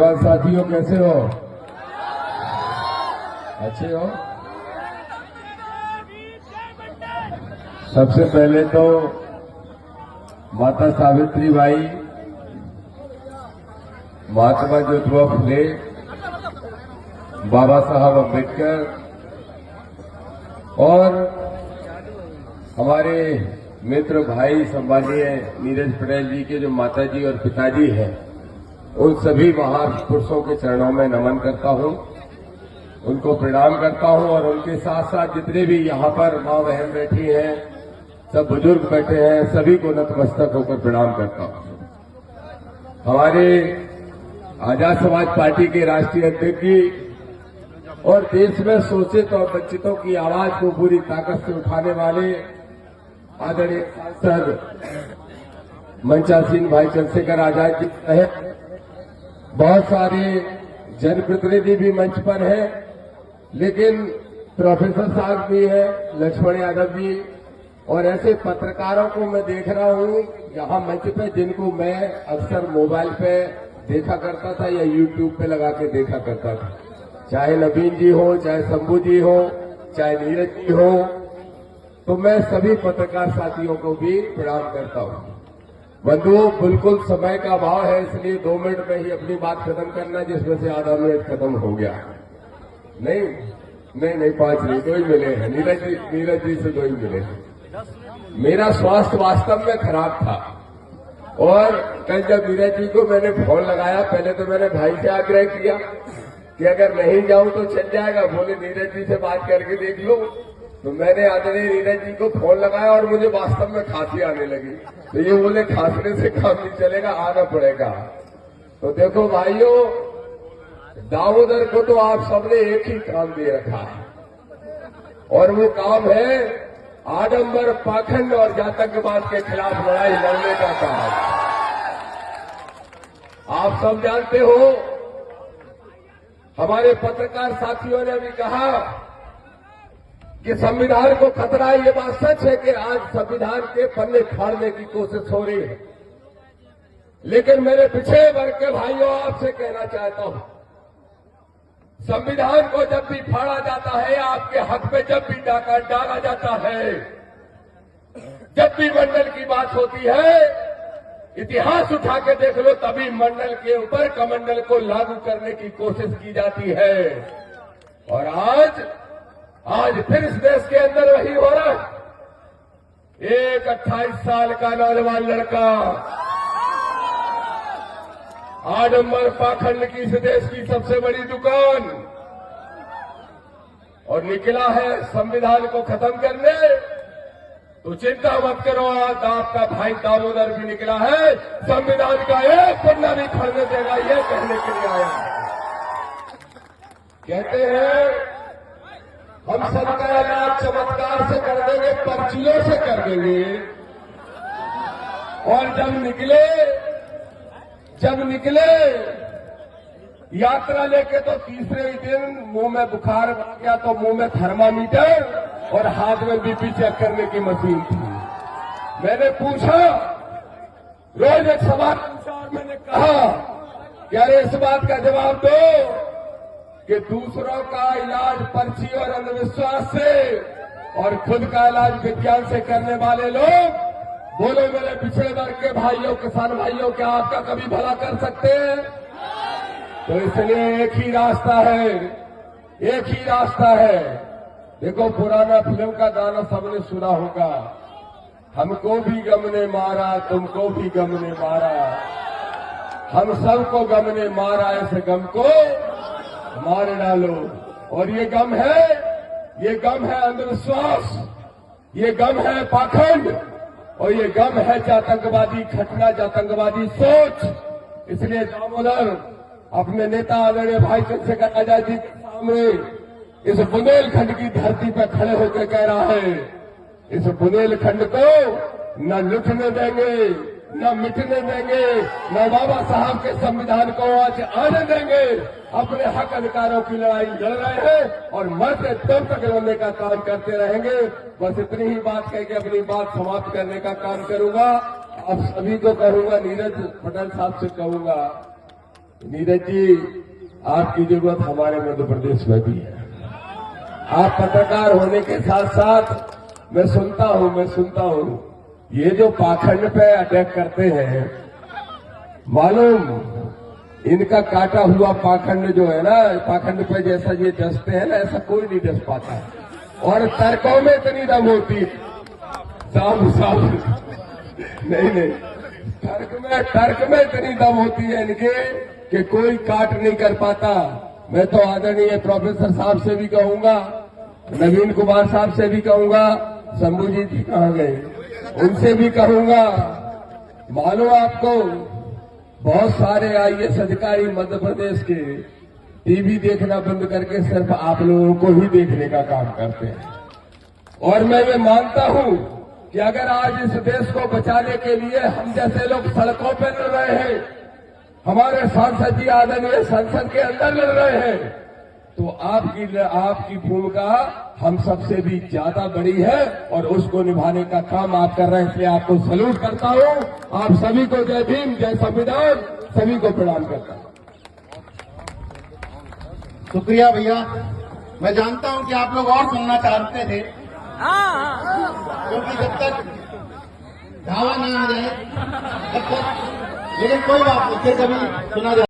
साथियों कैसे हो? अच्छे हो? सबसे पहले तो माता सावित्री बाई, महात्मा ज्योतिबा फुले, बाबा साहब अम्बेडकर और हमारे मित्र भाई सम्मानीय नीरज पटेल जी के जो माताजी और पिताजी हैं, उन सभी महापुरुषों के चरणों में नमन करता हूं, उनको प्रणाम करता हूं और उनके साथ साथ जितने भी यहां पर मां बहन बैठी हैं, सब बुजुर्ग बैठे हैं, सभी को नतमस्तक होकर प्रणाम करता हूं। हमारे आजाद समाज पार्टी के राष्ट्रीय अध्यक्ष जी और देश में शोषित और वंचितों की आवाज को पूरी ताकत से उठाने वाले आदरणीय सांसद मंचासीन भाई चंद्रशेखर आजाद जी रहे। बहुत सारे जनप्रतिनिधि भी मंच पर हैं, लेकिन प्रोफेसर साहब भी हैं, लक्ष्मण यादव जी, और ऐसे पत्रकारों को मैं देख रहा हूं यहां मंच पे, जिनको मैं अक्सर मोबाइल पे देखा करता था या यूट्यूब पे लगा के देखा करता था। चाहे नवीन जी हो, चाहे शंभू जी हो, चाहे नीरज जी हो, तो मैं सभी पत्रकार साथियों को भी प्रणाम करता हूं। बंधुओं, बिल्कुल समय का अभाव है, इसलिए 2 मिनट में ही अपनी बात खत्म करना, जिसमें से आधा मिनट खत्म हो गया। नहीं 5 नहीं, 2 ही मिले हैं। नीरज जी से 2 ही मिले हैं। मेरा स्वास्थ्य वास्तव में खराब था और कल जब नीरज जी को मैंने फोन लगाया, पहले तो मैंने भाई से आग्रह किया कि अगर नहीं जाऊं तो चल जाएगा, बोले नीरज जी से बात करके देख लो। तो मैंने आदरणीय नीरज जी को फोन लगाया और मुझे वास्तव में खांसी आने लगी। तो ये बोले खांसने से काम नहीं चलेगा, आना पड़ेगा। तो देखो भाइयों, दामोदर को तो आप सबने एक ही काम दे रखा है और वो काम है आडंबर, पाखंड और जातकवाद के खिलाफ लड़ाई लड़ने का काम। आप सब जानते हो, हमारे पत्रकार साथियों ने भी कहा कि संविधान को खतरा है। ये बात सच है कि आज संविधान के पन्ने फाड़ने की कोशिश हो रही है, लेकिन मेरे पिछड़े वर्ग के भाइयों, आपसे कहना चाहता हूं, संविधान को जब भी फाड़ा जाता है, आपके हक में जब भी डाका डाला जाता है, जब भी मंडल की बात होती है, इतिहास उठा के देख लो, तभी मंडल के ऊपर कमंडल को लागू करने की कोशिश की जाती है। और आज फिर इस देश के अंदर वही हो रहा है। एक 28 साल का नौजवान लड़का आडंबर पाखंड की इस देश की सबसे बड़ी दुकान और निकला है संविधान को खत्म करने। तो चिंता मत करो, आज आपका भाई दामोदर भी निकला है, संविधान का एक पन्ना भी खड़ने देगा, ये कहने के लिए आया है। कहते हैं हम सबका इलाज चमत्कार से कर देंगे, पर्चियों से कर देंगे। और जब निकले यात्रा लेके, तो तीसरे ही दिन मुंह में बुखार आ गया, तो मुंह में थर्मामीटर और हाथ में बीपी चेक करने की मशीन थी। मैंने पूछा, रोज एक सवाल अनुसार मैंने कहा कि अरे इस बात का जवाब दो कि दूसरों का इलाज पर्ची और अंधविश्वास से और खुद का इलाज विज्ञान से करने वाले लोग, बोलो मेरे पिछड़े वर्ग के भाइयों, किसान भाइयों, क्या आपका कभी भला कर सकते हैं? तो इसलिए एक ही रास्ता है। देखो, पुराना फिल्म का गाना सबने सुना होगा, हमको भी गम ने मारा, तुमको भी गम ने मारा, हम सबको गम ने मारा, ऐसे गम को मार डालो। और ये गम है अंधविश्वास, ये गम है पाखंड, और ये गम है जातंकवादी घटना, जातंकवादी सोच। इसलिए दामोदर अपने नेता आदरणीय भाई चंद्रशेखर आजाद जी के सामने इस बुंदेलखंड की धरती पर खड़े होकर कह रहा है, इस बुंदेलखंड को न लुटने देंगे, न मिटने देंगे, न बाबा साहब के संविधान को आज आने देंगे। अपने हक अधिकारों की लड़ाई लड़ रहे हैं और मरते दम तक लड़ने का काम करते रहेंगे। बस इतनी ही बात कह के अपनी बात समाप्त करने का काम करूंगा। आप सभी को कहूंगा, नीरज पटेल साहब से कहूंगा नीरज जी, आपकी जरूरत हमारे मध्य प्रदेश में भी है। आप पत्रकार होने के साथ साथ मैं सुनता हूं ये जो पाखंड पे अटैक करते हैं, मालूम इनका काटा हुआ पाखंड जो है ना, पाखंड पे जैसा ये डसते हैं ना, ऐसा कोई नहीं डस पाता है। और तर्कों में इतनी दम होती, साफ नहीं, तर्क में इतनी दम होती है इनके कि कोई काट नहीं कर पाता। मैं तो आदरणीय प्रोफेसर साहब से भी कहूंगा, नवीन कुमार साहब से भी कहूंगा, शंभू जी कहाँ गए, उनसे भी कहूंगा, मालूम आपको बहुत सारे आईएएस अधिकारी मध्य प्रदेश के टीवी देखना बंद करके सिर्फ आप लोगों को ही देखने का काम करते हैं। और मैं ये मानता हूं कि अगर आज इस देश को बचाने के लिए हम जैसे लोग सड़कों पर लड़ रहे हैं, हमारे सांसद जी आदरणीय संसद के अंदर लड़ रहे हैं, तो आपकी भूमिका हम सबसे भी ज्यादा बड़ी है और उसको निभाने का काम आप कर रहे हैं। इसलिए आपको सैल्यूट करता हूं। आप सभी को जय भीम, जय संविधान, सभी को प्रणाम करता हूं। शुक्रिया भैया। मैं जानता हूं कि आप लोग और सुनना चाहते थे, क्योंकि जब तक धावा ना आ जाए तब तक, लेकिन कोई बात नहीं, फिर कभी सुना जाए।